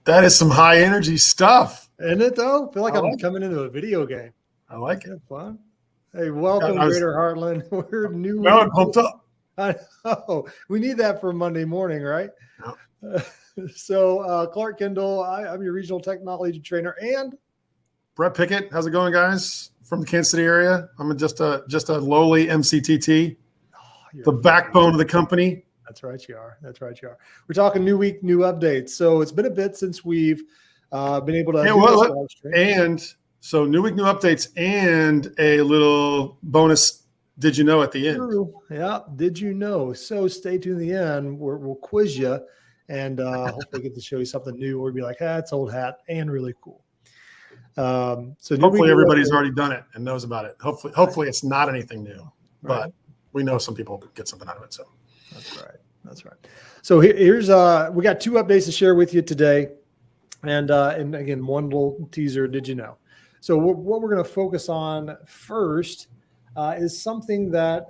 That is some high energy stuff. Isn't it though? I feel like I I'm like coming into a video game. I like it. Have fun. Hey, welcome, Greater Heartland. We're new. Now I'm pumped up. I know. We need that for Monday morning, right? Yep. So Clark Kendall, I'm your regional technology trainer, and Brett Pickett. How's it going, guys? From the Kansas City area. I'm just a lowly MCTT, the backbone of the company. That's right, you are. That's right, you are. We're talking new week, new updates. So it's been a bit since we've been able to. And so new week, new updates, and a little bonus. Did you know at the end? Yeah. Did you know? So stay tuned to the end. We'll quiz you and hopefully get to show you something new. We'll be like, it's old hat and really cool. So hopefully everybody's already done it and knows about it. Hopefully it's not anything new, but we know some people get something out of it. So that's right. So here's we got two updates to share with you today, and again, one little teaser. Did you know? So what we're going to focus on first is something that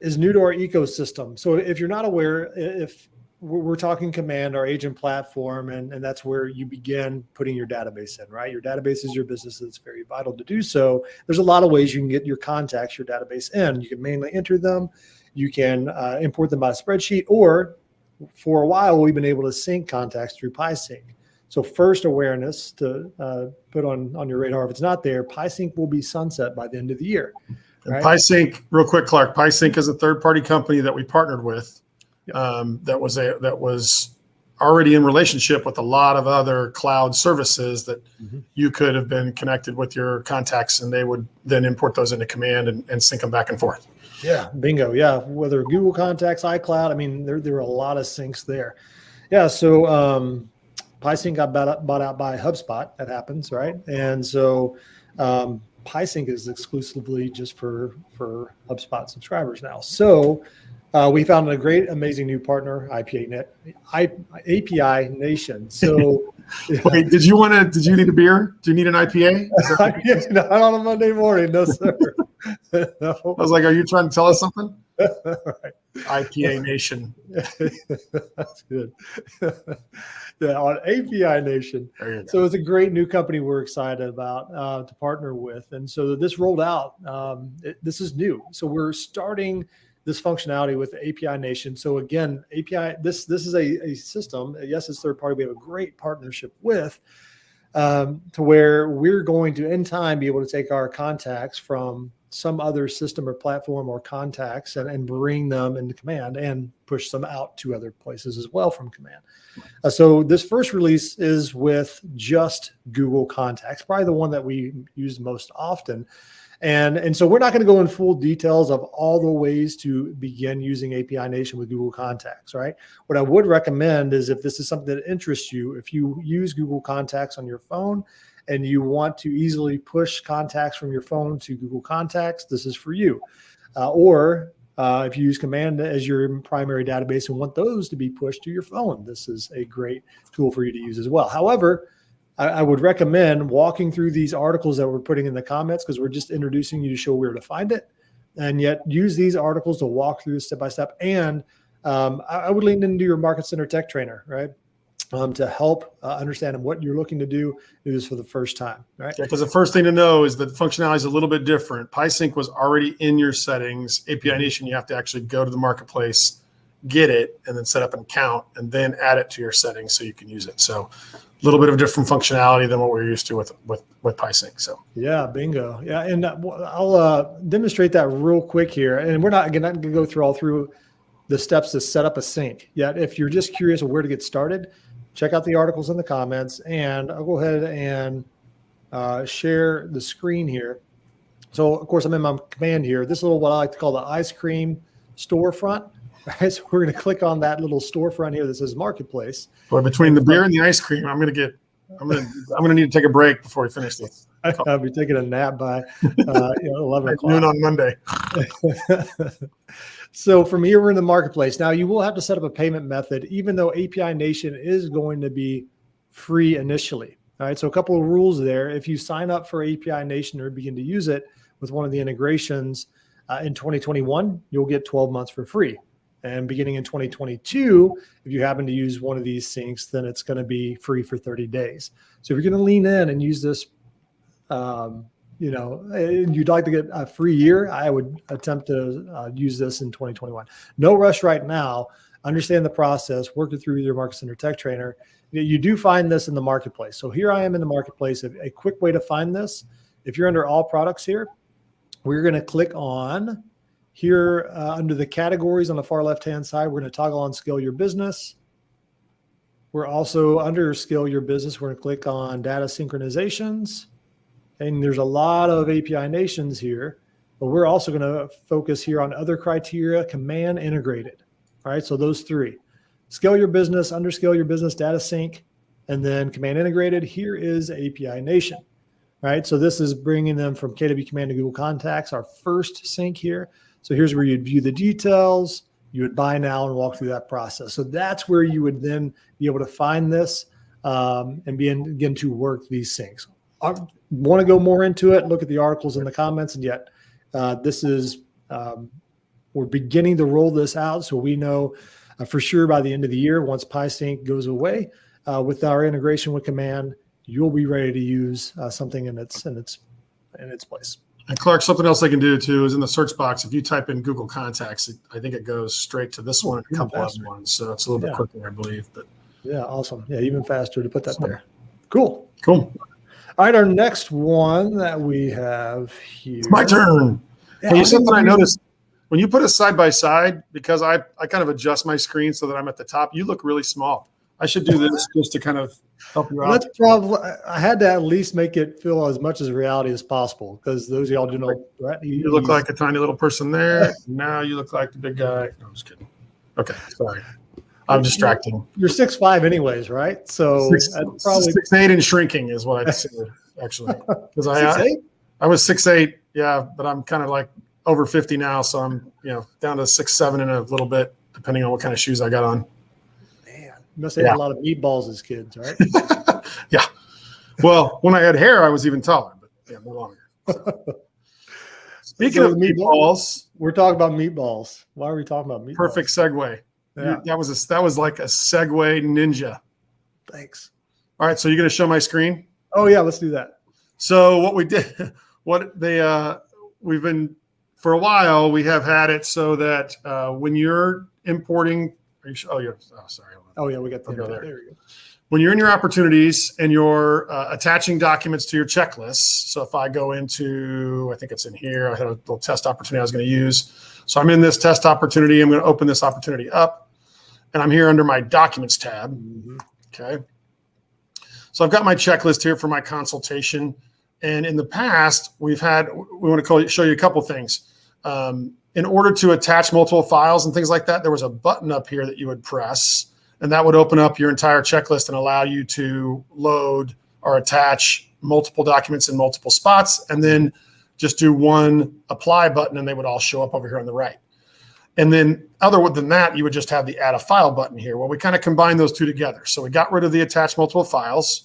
is new to our ecosystem. So if you're not aware, if we're talking Command, our agent platform, and that's where you begin putting your database in, right? Your database is your business. It's very vital to do so. There's a lot of ways you can get your contacts, your database in. You can mainly enter them. You can import them by spreadsheet, or for a while, we've been able to sync contacts through PieSync. So first awareness to put on your radar, if it's not there, PieSync will be sunset by the end of the year. Right? PieSync, real quick, Clark, PieSync is a third-party company that we partnered with. That was already in relationship with a lot of other cloud services that you could have been connected with your contacts, and they would then import those into Command and sync them back and forth. Yeah, bingo. Yeah, whether Google Contacts, iCloud, I mean, there are a lot of syncs there. Yeah, so PieSync got bought out by HubSpot. That happens, right? And so PieSync is exclusively just for HubSpot subscribers now. So we found a great, amazing new partner, API Nation. So, wait, did you need a beer? Do you need an IPA? Not on a Monday morning, no sir. No. I was like, are you trying to tell us something? Right. IPA Nation. That's good. Yeah, on API Nation. So it's a great new company we're excited about to partner with. And so this rolled out. This is new. So we're starting this functionality with API Nation. So again, API, this is a system. Yes, it's third party. We have a great partnership with to where we're going to, in time, be able to take our contacts from some other system or platform or contacts and bring them into Command and push them out to other places as well from Command. So this first release is with just Google Contacts, probably the one that we use most often. And so we're not going to go in full details of all the ways to begin using API Nation with Google Contacts, right? What I would recommend is, if this is something that interests you, if you use Google Contacts on your phone and you want to easily push contacts from your phone to Google Contacts, this is for you. Or if you use Command as your primary database and want those to be pushed to your phone, this is a great tool for you to use as well. However, I would recommend walking through these articles that we're putting in the comments, because we're just introducing you to show where to find it, and yet use these articles to walk through step by step. And I would lean into your Market Center Tech Trainer, right? To help understand what you're looking to do this for the first time, right? Yeah, because the first thing to know is that functionality is a little bit different. PieSync was already in your settings. API Nation, you have to actually go to the marketplace, get it, and then set up an account, and then add it to your settings so you can use it. So a little bit of different functionality than what we're used to with PieSync. So yeah, bingo. Yeah, and I'll demonstrate that real quick here. And we're not going to go through the steps to set up a sync yet. If you're just curious of where to get started, check out the articles in the comments, and I'll go ahead and share the screen here. So of course I'm in my Command here. This little, what I like to call the ice cream storefront. Right, so we're going to click on that little storefront here that says Marketplace. Boy, between the beer and the ice cream, I'm going to need to take a break before we finish this. I'll be taking a nap by 11 o'clock. Noon on Monday. So from here, we're in the Marketplace. Now, you will have to set up a payment method, even though API Nation is going to be free initially. All right, so a couple of rules there. If you sign up for API Nation or begin to use it with one of the integrations in 2021, you'll get 12 months for free. And beginning in 2022, if you happen to use one of these syncs, then it's going to be free for 30 days. So if you're going to lean in and use this, and you'd like to get a free year, I would attempt to use this in 2021. No rush right now. Understand the process, work it through your Market Center Tech Trainer. You do find this in the marketplace. So here I am in the marketplace. A quick way to find this, if you're under all products here, we're going to click on here under the categories on the far left-hand side. We're going to toggle on Scale Your Business. We're also under Scale Your Business. We're going to click on Data Synchronizations. And there's a lot of API nations here, but we're also going to focus here on other criteria, command integrated. All right, so those three. Scale Your Business, under Scale Your Business, Data Sync, and then command integrated. Here is API Nation. All right, so this is bringing them from KW Command to Google Contacts, our first sync here. So here's where you'd view the details. You would buy now and walk through that process. So that's where you would then be able to find this and begin to work these syncs. I want to go more into it, look at the articles in the comments, and yet this is, we're beginning to roll this out. So we know for sure by the end of the year, once PieSync goes away, with our integration with Command, you'll be ready to use something in its place. And Clark, something else I can do too is in the search box, if you type in Google Contacts, I think it goes straight to this one and a couple other ones. So it's a little bit quicker, I believe. But yeah, awesome. Yeah, even faster to put that there. Cool. Cool. All right, our next one that we have here. It's my turn. Yeah, hey, something I noticed when you put us side by side, because I kind of adjust my screen so that I'm at the top, you look really small. I should do this just to kind of help you out. That's probably, I had to at least make it feel as much as reality as possible, because those of y'all do know, right? You look like a tiny little person there. Now you look like the big guy. No, I'm just kidding. Okay, sorry. I'm distracting. You're 6'5" anyways, right? So probably 6'8" and shrinking is what I'd say, actually. Because I was 6'8", yeah, but I'm kind of like over 50 now, so I'm down to 6'7" in a little bit, depending on what kind of shoes I got on. You must have had a lot of meatballs as kids, right? Yeah. Well, when I had hair, I was even taller, but yeah, no longer. So. Speaking of meatballs, we're talking about meatballs. Why are we talking about meatballs? Perfect segue. Yeah. That was like a segue ninja. Thanks. All right, so you're going to show my screen? Oh yeah, let's do that. So what we did, we've been for a while. We have had it so that when you're importing, sorry. Oh yeah, we got there. There we go. When you're in your opportunities and you're attaching documents to your checklists. So if I go into, I think it's in here, I had a little test opportunity I was going to use. So I'm in this test opportunity. I'm going to open this opportunity up, and I'm here under my Documents tab. Mm-hmm. Okay. So I've got my checklist here for my consultation. And in the past, we want to show you a couple things. In order to attach multiple files and things like that, there was a button up here that you would press, and that would open up your entire checklist and allow you to load or attach multiple documents in multiple spots, and then just do one apply button and they would all show up over here on the right. And then other than that, you would just have the add a file button here. Well, we kind of combined those two together. So we got rid of the attach multiple files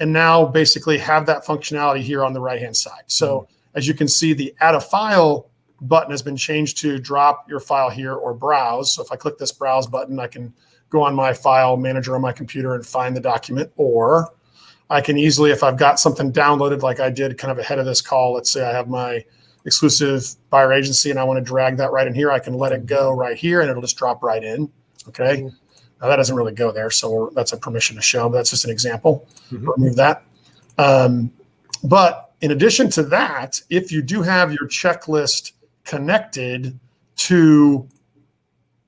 and now basically have that functionality here on the right-hand side. So as you can see, the add a file button has been changed to drop your file here or browse. So if I click this browse button, I can go on my file manager on my computer and find the document, or I can easily, if I've got something downloaded like I did kind of ahead of this call, let's say I have my exclusive buyer agency and I want to drag that right in here, I can let it go right here and it'll just drop right in. Okay. Now that doesn't really go there. So that's a permission to show, but that's just an example. Remove that. But in addition to that, if you do have your checklist connected to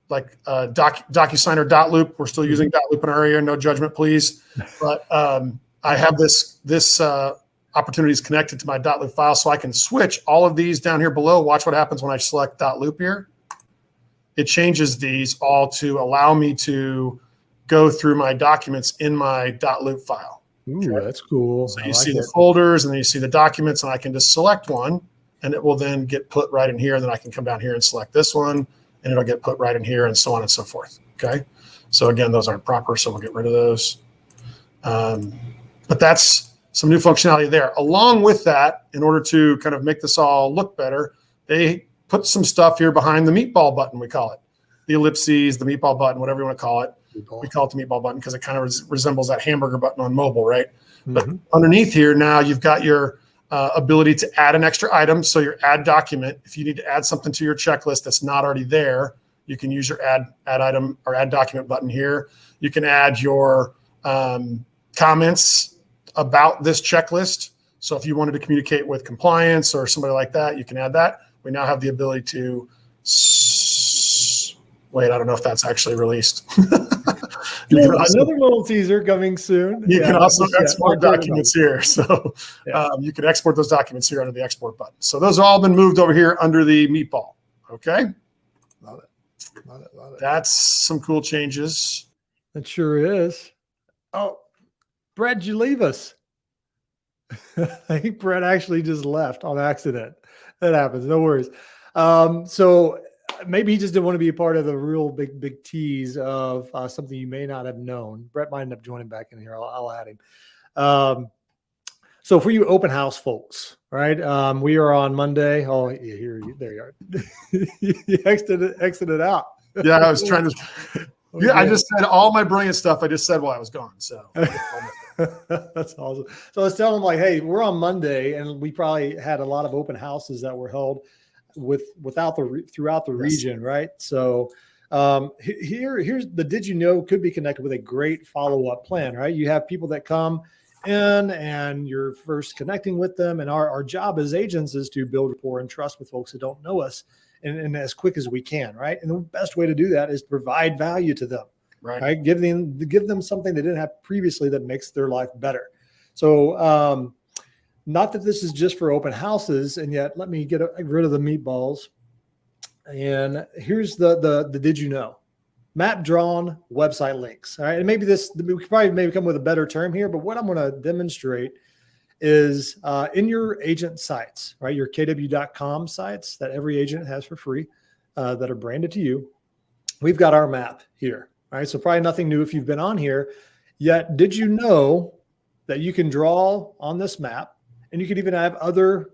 like DocuSign or Dotloop, we're still using Dotloop in our area, no judgment, please. But I have this opportunities connected to my Dotloop file, so I can switch all of these down here below. Watch what happens when I select Dotloop here. It changes these all to allow me to go through my documents in my Dotloop file. Ooh, okay. That's cool. So you see the folders and then you see the documents, and I can just select one and it will then get put right in here. And then I can come down here and select this one and it'll get put right in here and so on and so forth. Okay. So again, those aren't proper, so we'll get rid of those. But that's some new functionality there. Along with that, in order to kind of make this all look better, they put some stuff here behind the meatball button, we call it. the ellipses, the meatball button, whatever you want to call it. Meatball. We call it the meatball button because it kind of resembles that hamburger button on mobile, right? But Mhm. underneath here, now you've got your ability to add an extra item. So your add document, if you need to add something to your checklist that's not already there, you can use your add item or add document button here. You can add your comments about this checklist. So if you wanted to communicate with compliance or somebody like that, you can add that. We now have the ability to wait, I don't know if that's actually released. Another little teaser coming soon. You can also export not documents here. So Yeah. you can export those documents here under the export button. So those have all been moved over here under the meatball. Okay. Love it. Love it. Love it. That's some cool changes. It sure is. Oh, Brett, did you leave us? I think Brett actually just left on accident. That happens. No worries. So maybe he just didn't want to be a part of the real big tease of something you may not have known. Brett might end up joining back in here. I'll add him. So for you open house folks, right? We are on Monday. Oh, there you are. You exited out. Yeah, I was trying to. Yeah, I just said all my brilliant stuff. I just said while I was gone. So that's awesome. So I was telling them like, hey, we're on Monday, and we probably had a lot of open houses that were held throughout the region, right? So here's the did you know could be connected with a great follow-up plan, right? You have people that come in and you're first connecting with them, and our job as agents is to build rapport and trust with folks that don't know us and as quick as we can, right? And the best way to do that is to provide value to them, right? Give them something they didn't have previously that makes their life better. So not that this is just for open houses, and yet let me get rid of the meatballs. And here's the did you know? Map drawn website links. All right. And maybe we could probably maybe come with a better term here, but what I'm going to demonstrate is in your agent sites, right? Your KW.com sites that every agent has for free that are branded to you. We've got our map here, right? So probably nothing new if you've been on here. Yet, did you know that you can draw on this map, and you can even have other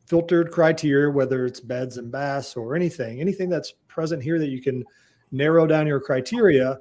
filtered criteria, whether it's beds and baths or anything that's present here that you can narrow down your criteria.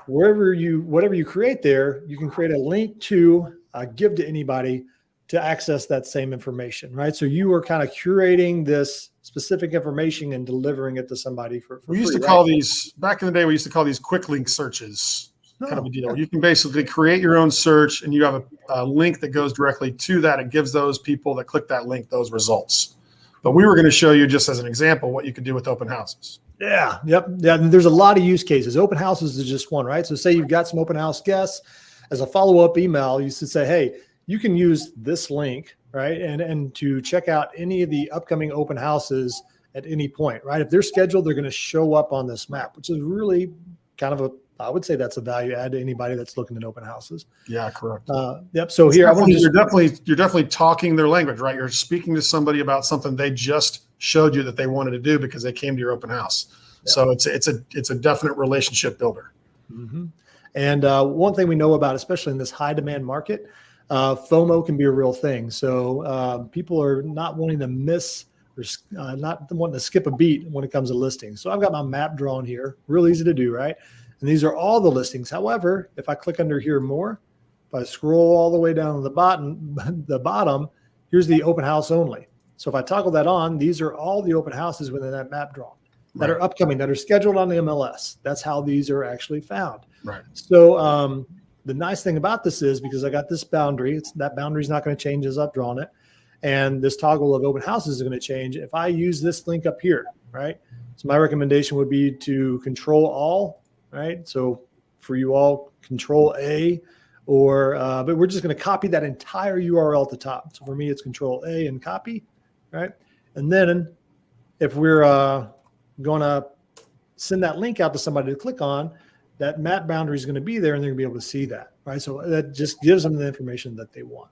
Whatever you create there, you can create a link to give to anybody to access that same information, right? So you are kind of curating this specific information and delivering it to somebody for we used free, to call these back in the day. We used to call these quick link searches. Kind of a deal. You can basically create your own search, and you have a link that goes directly to that. It gives those people that click that link those results. But we were going to show you, just as an example, what you could do with open houses. Yeah. Yep. Yeah. There's a lot of use cases. Open houses is just one, right? So say you've got some open house guests. As a follow-up email, you should say, hey, you can use this link, right? And to check out any of the upcoming open houses at any point, right? If they're scheduled, they're going to show up on this map, which is really kind of I would say that's a value add to anybody that's looking at open houses. Yeah, correct. Yep. So here, you're definitely talking their language, right? You're speaking to somebody about something they just showed you that they wanted to do because they came to your open house. Yep. So it's a definite relationship builder. Mm-hmm. And one thing we know about, especially in this high demand market, FOMO can be a real thing. So people are not wanting to miss or not wanting to skip a beat when it comes to listings. So I've got my map drawn here, real easy to do, right? And these are all the listings. However, if I click under here more, if I scroll all the way down to the bottom, here's the open house only. So if I toggle that on, these are all the open houses within that map drawn that are upcoming, that are scheduled on the MLS. That's how these are actually found. Right. So the nice thing about this is, because I got this boundary, that boundary is not going to change as I've drawn it. And this toggle of open houses is going to change if I use this link up here, right? So my recommendation would be to control all, right? So for you all, control A, but we're just going to copy that entire URL at the top. So for me, it's control A and copy, right? And then if we're going to send that link out to somebody to click on, that map boundary is going to be there, and they're going to be able to see that, right? So that just gives them the information that they want.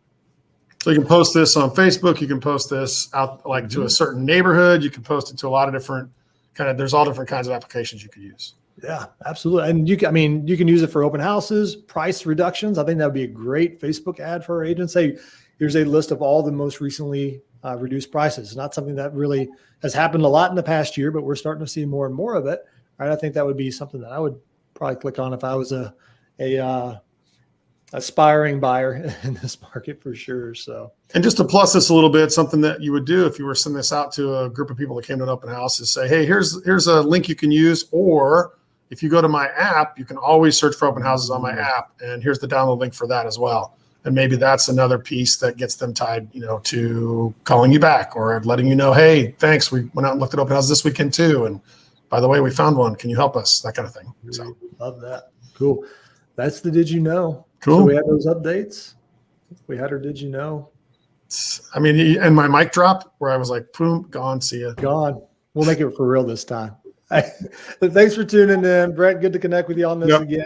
So you can post this on Facebook. You can post this out to a certain neighborhood. You can post it to a lot of different there's all different kinds of applications you could use. Yeah, absolutely. And you can use it for open houses, price reductions. I think that would be a great Facebook ad for our agents. Hey, here's a list of all the most recently reduced prices. Not something that really has happened a lot in the past year, but we're starting to see more and more of it, right? I think that would be something that I would probably click on if I was a aspiring buyer in this market for sure. So, and just to plus this a little bit, something that you would do if you were sending this out to a group of people that came to an open house is say, hey, here's a link you can use, or if you go to my app, you can always search for open houses on my app, and here's the download link for that as well. And maybe that's another piece that gets them tied, to calling you back or letting you know, hey, thanks, we went out and looked at open houses this weekend too, and by the way, we found one. Can you help us? That kind of thing. So love that. Cool. That's the Did You Know? Cool. So we had those updates. We had our Did You Know? I mean, and my mic drop where I was like, boom, gone, see ya. Gone. We'll make it for real this time. Thanks for tuning in, Brett. Good to connect with you on this again.